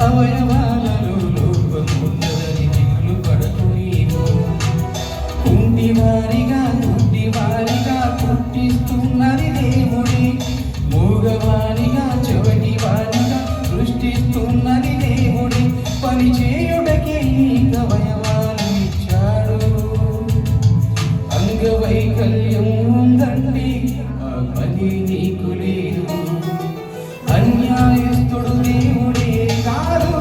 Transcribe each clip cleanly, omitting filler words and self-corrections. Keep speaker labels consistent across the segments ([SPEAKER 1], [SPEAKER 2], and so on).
[SPEAKER 1] అవయవాలలో లోపమున్నదని దిగులు పడకు నీవు. కుంటివారిగా గుడ్డివారిగా పుట్టిస్తున్నది దేవుడి, మూగవారిగా చెవిటివారిగా సృష్టిస్తున్నది దేవుడి. పని చేయుటకే నీకు అవయవాలు ఇచ్చాడు. అంగవైకల్యం ఉందండి, ఆ పని నీకు లేదు. అన్యాయస్తుడు దేవుడే కాదు.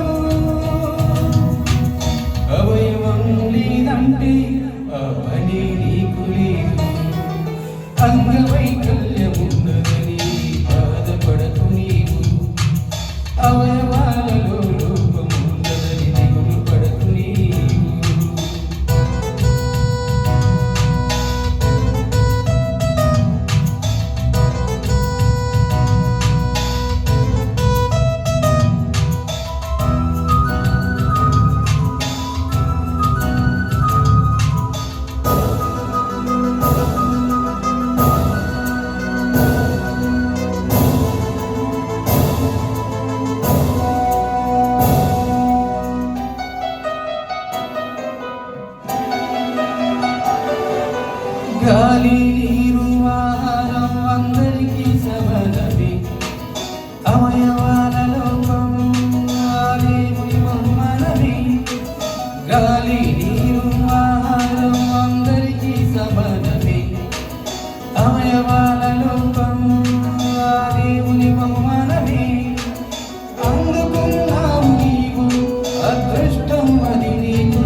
[SPEAKER 1] అవయవం లేదంటే ఆ పని నీకు లేదు. అంగవైకల్యం ఉన్నదని బాధపడకు నీవు. అవయవాలలో లోపమున్నదని దిగులు పడకు నీవు. గాలి నీరు ఆహారం అందరికీ సమానమే. అవయవాల లోపం దేవుని బహుమానమే. గాలి నీరు ఆహారం అందరికీ సమానమే. అవయవాల లోపం దేవుని బహుమానమే. అందుకున్నావు నీవు, అదృష్టం అది నీకు.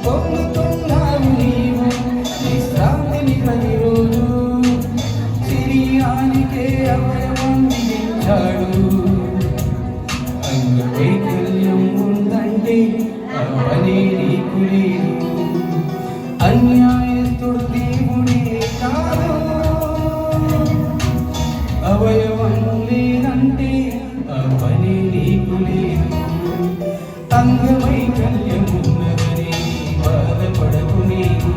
[SPEAKER 1] పొందుతున్నావు నీవు విశ్రాంతిని ప్రతిరోజు. శరీరానికే అవయవం మిగిల్చాడు. అంగవైకల్యం ఉందంటే ఆ పని నీకు లేదు. అన్యాయస్తుడు దేవుడే కాదు. అవయవం లేదంటే ఆ పని నీకు లేదు. అంగవైకల్యం ఉన్నదని బాధపడకు నీవు.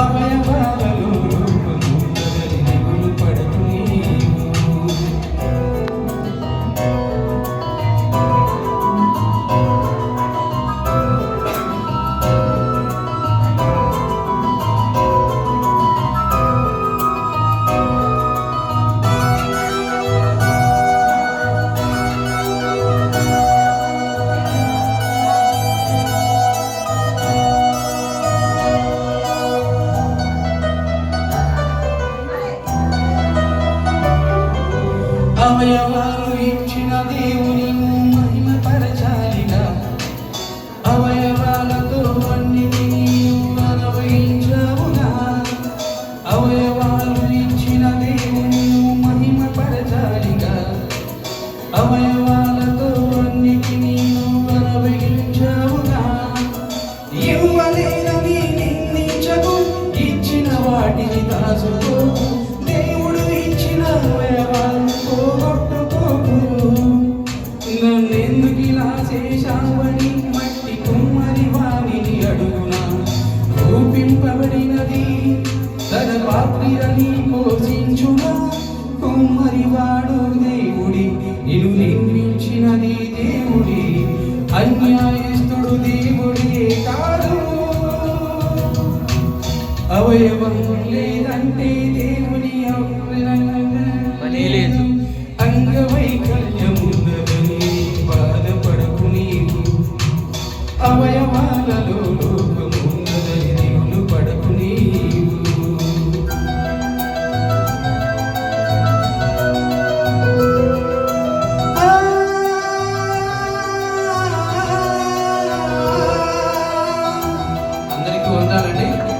[SPEAKER 1] అవయవాలలో లోపమున్నదని దిగులు పడకు నీవు. అవయవాలు ఇచ్చిన దేవుని మహిమపరచాలిగా. అవయవాలతో అన్నిటినీ అనుభవించావుగా. అవయవాలు ఇచ్చిన దేవుని మహిమపరచాలిగా. అవయవాలతో అన్నిటినీ అనుభవించావుగా. ఇవ్వలేదని నిందించకు, ఇచ్చిన వాటిని దాచుకో. దేవుడు ఇచ్చిన అవయవాలు పోగొట్టుకోకు. నన్నెందుకిలా చేశావని మట్టి కుమ్మరి వాణిని అడుగునా. రూపింపబడినది తన పాత్రని పోషించునా. కుమ్మరివాడు దేవుడి, నిన్ను నిర్మించినది దేవుడి. అన్యాయస్తుడు దేవుడే కాదు. అవయవం లేదంటే దేవుని పని లేదు. అంగవైకల్యం ఉన్నదని బాధపడకు నీవు. అవయవాలలో లోపమున్నదని దిగులు పడకు నీవు. అందరికీ వందాలండి.